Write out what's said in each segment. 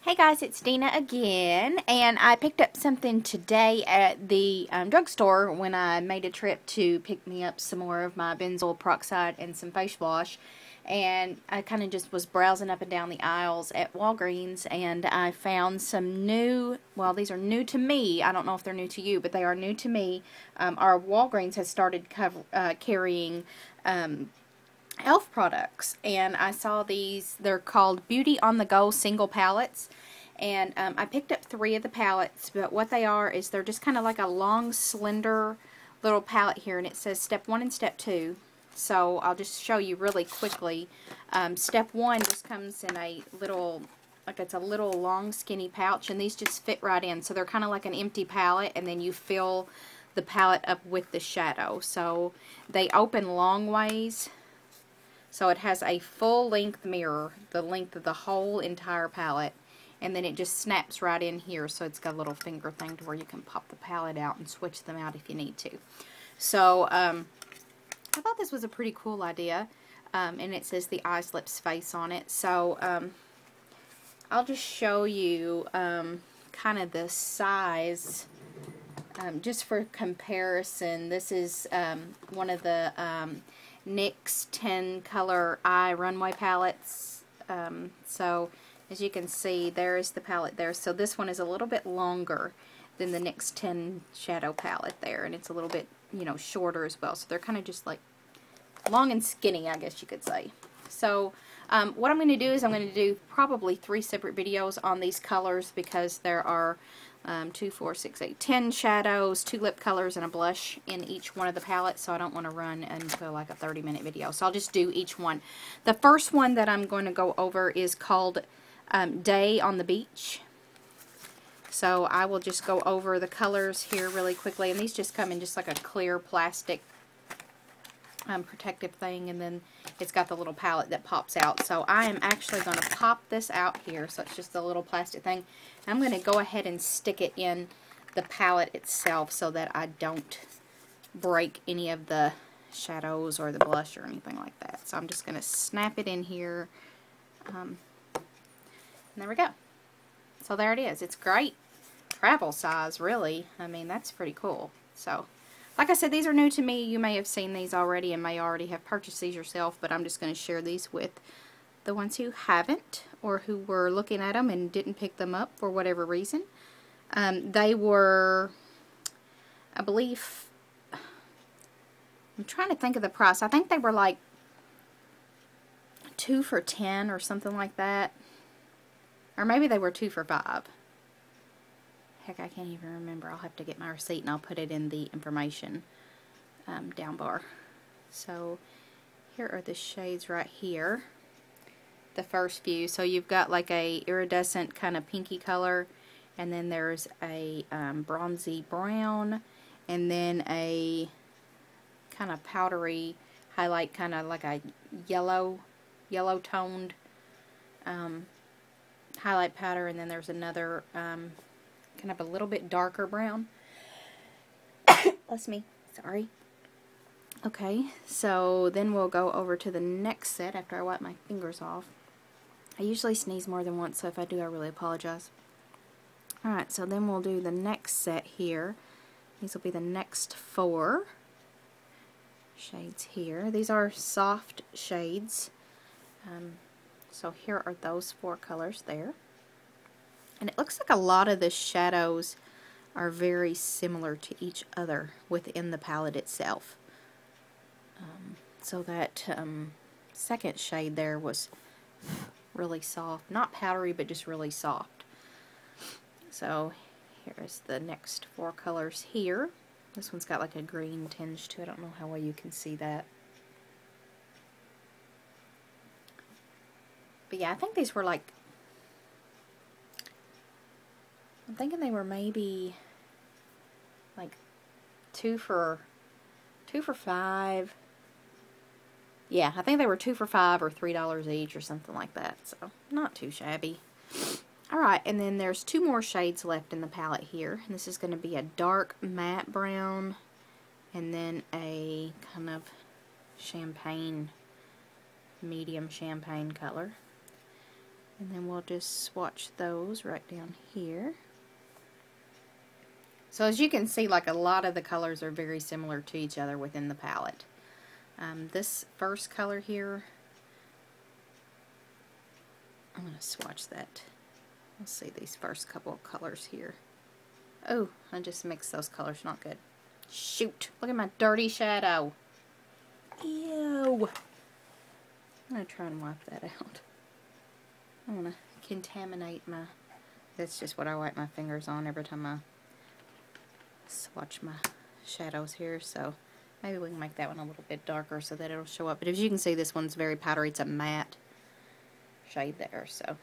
Hey guys, it's Dina again, and I picked up something today at the drugstore when I made a trip to pick me up some more of my benzoyl peroxide and some face wash. And I kind of just was browsing up and down the aisles at Walgreens, and I found some new, well, these are new to me. I don't know if they're new to you, but they are new to me. Our Walgreens has started carrying e.l.f. products, and I saw these. They're called Beauty on the Go single palettes, and I picked up 3 of the palettes, but what they are is they're just kind of like a long, slender little palette here, and it says step 1 and step 2. So I'll just show you really quickly. Step 1 just comes in a little, like it's a little long skinny pouch, and these just fit right in. So they're kind of like an empty palette, and then you fill the palette up with the shadow. So they open long ways. So it has a full length mirror, the length of the whole entire palette, and then it just snaps right in here, so it's got a little finger thing to where you can pop the palette out and switch them out if you need to. So I thought this was a pretty cool idea, and it says the eyes, lips, face on it. So I'll just show you kind of the size, just for comparison. This is one of the NYX 10 color eye runway palettes. So as you can see, there is the palette there. So this one is a little bit longer than the NYX 10 shadow palette there, and it's a little bit, you know, shorter as well. So they're kind of just like long and skinny, I guess you could say. So what I'm going to do is I'm going to do probably 3 separate videos on these colors, because there are 2, 4, 6, 8, 10 shadows, 2 lip colors, and a blush in each one of the palettes, so I don't want to run into like a 30-minute video. So I'll just do each one. The first one that I'm going to go over is called Day on the Beach. So I will just go over the colors here really quickly, and these just come in just like a clear plastic protective thing, and then it's got the little palette that pops out. So I am actually going to pop this out here, so it's just a little plastic thing. I'm going to go ahead and stick it in the palette itself so that I don't break any of the shadows or the blush or anything like that. So I'm just going to snap it in here, and there we go. So there it is. It's great travel size, really. I mean, that's pretty cool. So like I said, these are new to me. You may have seen these already and may already have purchased these yourself, but I'm just going to share these with the ones who haven't, or who were looking at them and didn't pick them up for whatever reason. They were, I believe, I'm trying to think of the price. I think they were like 2 for $10 or something like that. Or maybe they were 2 for $5. Heck, I can't even remember. I'll have to get my receipt and I'll put it in the information down bar. So here are the shades right here. The first few. So you've got like a iridescent kind of pinky color, and then there's a bronzy brown, and then a kind of powdery highlight, kind of like a yellow toned highlight powder, and then there's another kind of a little bit darker brown. Bless me. Sorry. Okay, so then we'll go over to the next set after I wipe my fingers off. I usually sneeze more than once, so if I do, I really apologize. Alright, so then we'll do the next set here. These will be the next 4 shades here. These are soft shades. So here are those 4 colors there. And it looks like a lot of the shadows are very similar to each other within the palette itself. So that second shade there was really soft. Not powdery, but just really soft. So here's the next 4 colors here. This one's got like a green tinge to it. I don't know how well you can see that. But yeah, I think these were like, I'm thinking they were maybe like 2 for $5. Yeah, I think they were 2 for $5 or $3 each or something like that. So not too shabby. Alright, and then there's 2 more shades left in the palette here. And this is going to be a dark matte brown, and then a kind of champagne, medium champagne color. And then we'll just swatch those right down here. So as you can see, like a lot of the colors are very similar to each other within the palette. This first color here, I'm going to swatch that. Let's see these first couple of colors here. Oh, I just mixed those colors, not good. Shoot, look at my dirty shadow. Ew. I'm going to try and wipe that out. I don't want to contaminate my, that's just what I wipe my fingers on every time I swatch my shadows here. So maybe we can make that one a little bit darker so that it'll show up. But as you can see, this one's very powdery. It's a matte shade there. So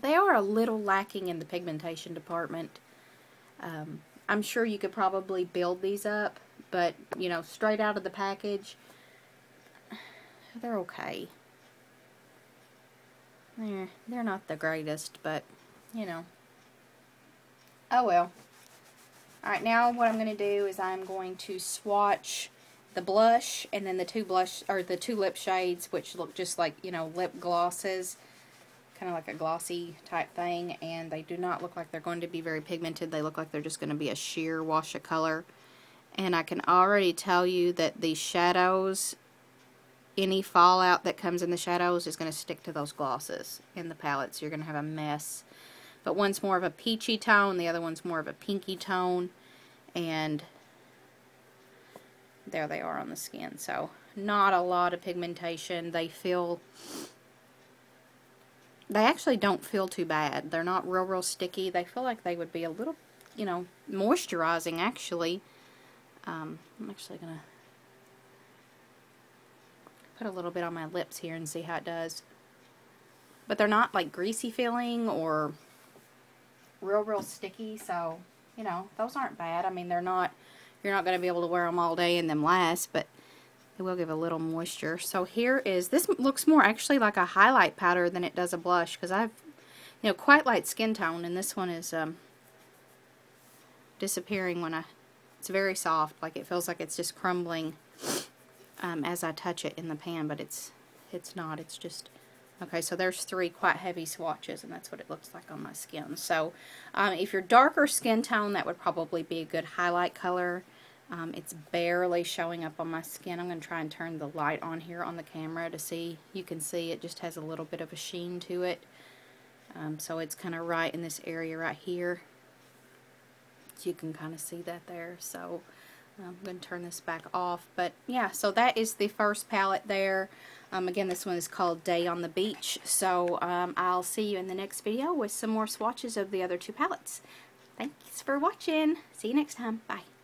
they are a little lacking in the pigmentation department. I'm sure you could probably build these up, but you know, straight out of the package, they're okay. They're not the greatest, but you know, oh well. Alright, now what I'm going to do is I'm going to swatch the blush and then the two lip shades, which look just like, you know, lip glosses, kind of like a glossy type thing, and they do not look like they're going to be very pigmented. They look like they're just going to be a sheer wash of color. And I can already tell you that the shadows, any fallout that comes in the shadows is going to stick to those glosses in the palette, so you're going to have a mess. But one's more of a peachy tone, the other one's more of a pinky tone, and there they are on the skin. So not a lot of pigmentation. They actually don't feel too bad. They're not real sticky. They feel like they would be a little, you know, moisturizing actually. I'm actually going to put a little bit on my lips here and see how it does. But they're not like greasy feeling or real sticky, so you know, those aren't bad. I mean, they're not, you're not going to be able to wear them all day and them last, but they will give a little moisture. So here is, this looks more actually like a highlight powder than it does a blush, because I've, you know, quite light skin tone, and this one is disappearing when it's very soft, like it feels like it's just crumbling as I touch it in the pan, but it's not, it's just, okay, so there's 3 quite heavy swatches, and that's what it looks like on my skin. So if you're darker skin tone, that would probably be a good highlight color. It's barely showing up on my skin. I'm going to try and turn the light on here on the camera to see. You can see it just has a little bit of a sheen to it. So it's kind of right in this area right here. So you can kind of see that there. So I'm going to turn this back off. But yeah, so that is the first palette there. Again, this one is called Day on the Beach. So I'll see you in the next video with some more swatches of the other 2 palettes. Thanks for watching. See you next time. Bye.